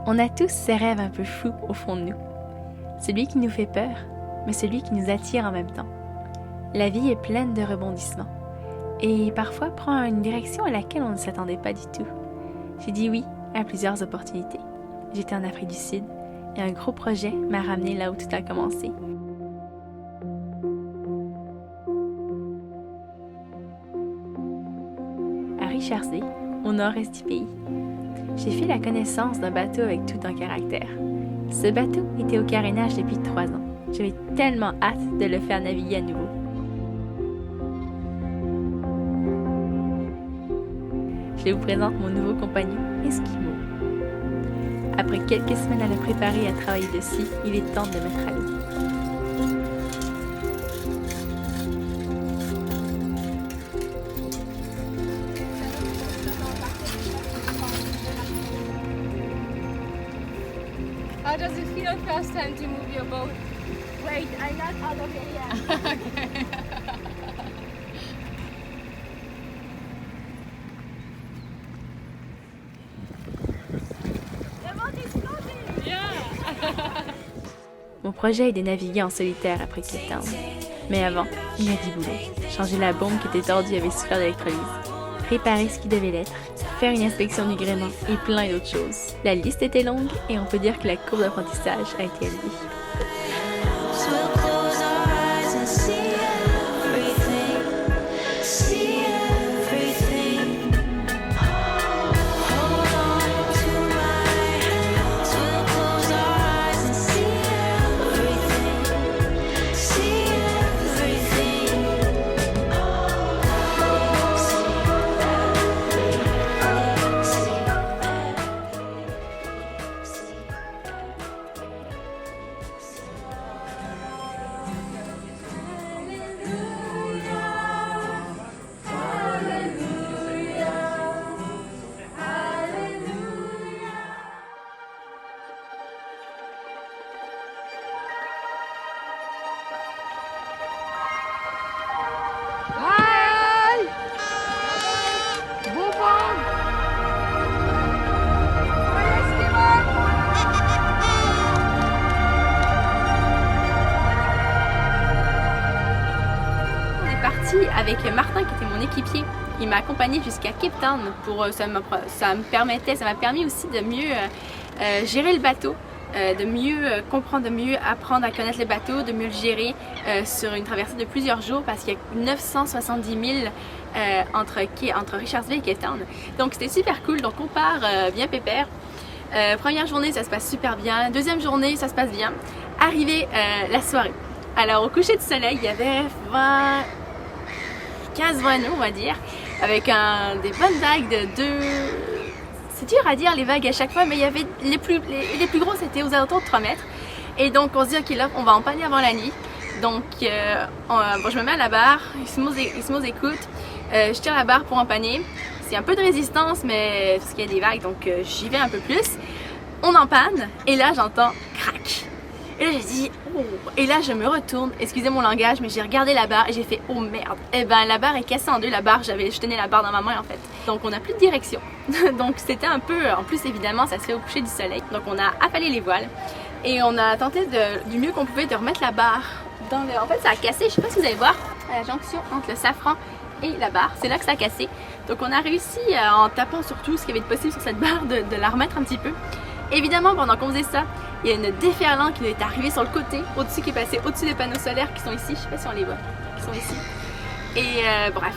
On a tous ces rêves un peu fous au fond de nous. Celui qui nous fait peur, mais celui qui nous attire en même temps. La vie est pleine de rebondissements et parfois prend une direction à laquelle on ne s'attendait pas du tout. J'ai dit oui à plusieurs opportunités. J'étais en Afrique du Sud et un gros projet m'a ramené là où tout a commencé. À Richards Bay, au nord-est du pays, j'ai fait la connaissance d'un bateau avec tout un caractère. Ce bateau était au carénage depuis 3 ans. J'avais tellement hâte de le faire naviguer à nouveau. Je vous présente mon nouveau compagnon, Eskimo. Après quelques semaines à le préparer et à travailler dessus, il est temps de le mettre à l'eau. How does it feel first time to move your boat? Wait, I'm not out of it yet. Okay. The boat is floating! Yeah. Mon projet est de naviguer en solitaire après Cape Town. Mais avant, il y a du boulot. Changer la bombe qui était tordue avec souffleur d'électrolyse. Préparer ce qui devait l'être. Faire une inspection du gréement et plein d'autres choses. La liste était longue et on peut dire que la courbe d'apprentissage a été élevée. Bye! Bon vent! On est parti avec Martin qui était mon équipier. Il m'a accompagné jusqu'à Cape Town pour ça m'a permis aussi de mieux gérer le bateau, de mieux comprendre, de mieux apprendre à connaître le bateau, de mieux le gérer sur une traversée de plusieurs jours parce qu'il y a 970 000 entre Richards Bay et Cape Town. Donc c'était super cool, donc on part bien pépère. Première journée, ça se passe super bien. Deuxième journée, ça se passe bien. Arrivé la soirée. Alors au coucher du soleil, il y avait 15-20 nœuds on va dire, avec des bonnes vagues de 2... C'est dur à dire les vagues à chaque fois, mais il y avait les plus grosses étaient aux alentours de 3 mètres. Et donc on se dit ok là on va empanner avant la nuit. Donc bon, je me mets à la barre, Ismos écoute, je tire la barre pour empanner. C'est un peu de résistance mais parce qu'il y a des vagues donc j'y vais un peu plus. On empanne et là j'entends crac. Et là j'ai dit oh. Et là je me retourne, excusez mon langage mais j'ai regardé la barre et j'ai fait oh merde. Et ben la barre est cassée en deux, je tenais la barre dans ma main en fait. Donc on n'a plus de direction. Donc c'était un peu, en plus évidemment ça se fait au coucher du soleil. Donc on a affalé les voiles et on a tenté du mieux qu'on pouvait de remettre la barre dans le... En fait ça a cassé, je sais pas si vous allez voir, à la jonction entre le safran et la barre, c'est là que ça a cassé. Donc on a réussi en tapant sur tout ce qui avait de possible sur cette barre de la remettre un petit peu. Évidemment pendant qu'on faisait ça, il y a une déferlante qui est arrivée sur le côté, au-dessus qui est passée au-dessus des panneaux solaires qui sont ici, je sais pas si on les voit, qui sont ici. Et bref,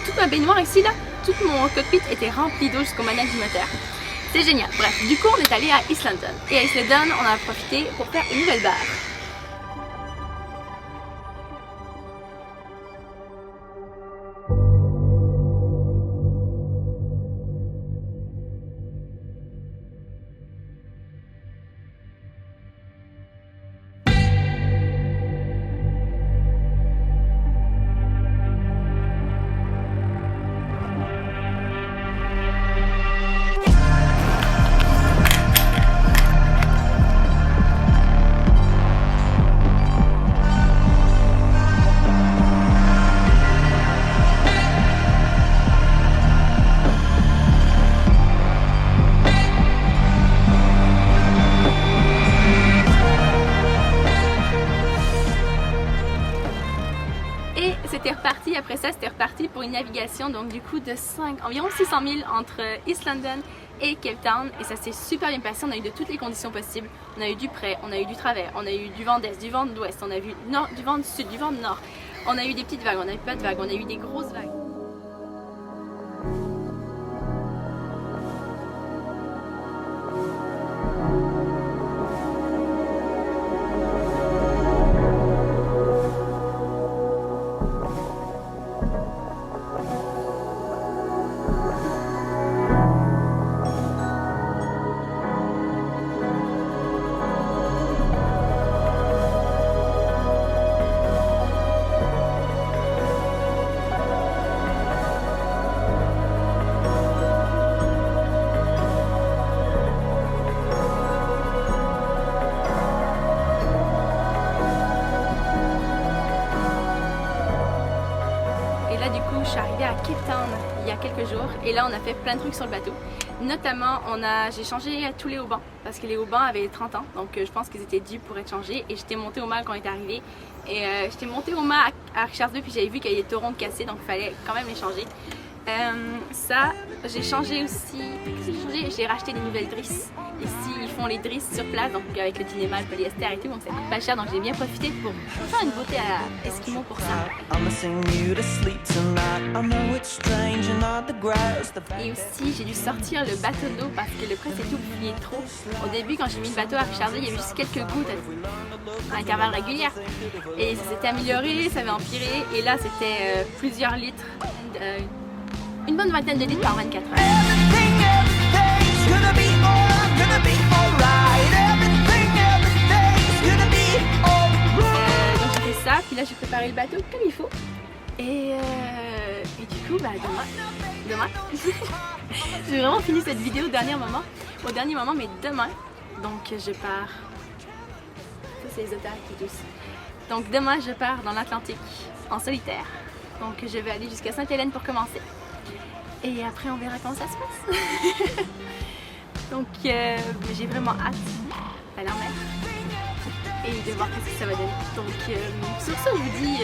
toute ma baignoire ici là, tout mon cockpit était rempli d'eau jusqu'au manette du moteur. C'est génial. Bref, du coup on est allé à East London. Et à East London, on a profité pour faire une nouvelle barre. ça, c'était reparti pour une navigation, donc du coup de environ 600 000 entre East London et Cape Town. Et ça s'est super bien passé, on a eu de toutes les conditions possibles. On a eu du près, on a eu du travers, on a eu du vent d'est, du vent d'ouest, on a vu du vent du sud, du vent du nord. On a eu des petites vagues, on n'a eu pas de vagues, on a eu des grosses vagues. Je suis arrivée à Cape Town il y a quelques jours et là on a fait plein de trucs sur le bateau. Notamment j'ai changé tous les haubans parce que les haubans avaient 30 ans, donc je pense qu'ils étaient dus pour être changés, et j'étais montée au mât quand on est arrivé. Et j'étais montée au mât à Richards II, puis j'avais vu qu'il y avait des taurons cassés, donc il fallait quand même les changer. Ça, j'ai changé aussi, j'ai racheté des nouvelles drisses. Ici ils font les drisses sur place, donc avec le Dyneema, le polyester et tout, donc ça coûte pas cher, donc j'ai bien profité pour faire une beauté à Eskimo pour ça. Et aussi j'ai dû sortir le bateau d'eau parce que le presse et tout fuyait trop. Au début quand j'ai mis le bateau à Richards II, il y avait juste quelques gouttes à intervalles réguliers. Et ça s'était amélioré, ça avait empiré, et là c'était plusieurs litres, une bonne vingtaine de litres par 24 heures. Donc j'ai fait ça, puis là j'ai préparé le bateau comme il faut. Et du coup, demain, j'ai vraiment fini cette vidéo au dernier moment, mais demain, donc je pars. Ça c'est les otages qui toussent. Donc demain je pars dans l'Atlantique en solitaire. Donc je vais aller jusqu'à Sainte-Hélène pour commencer. Et après on verra comment ça se passe. Donc j'ai vraiment hâte d'aller en mer et de voir ce que ça va donner. Donc sur ça je vous dis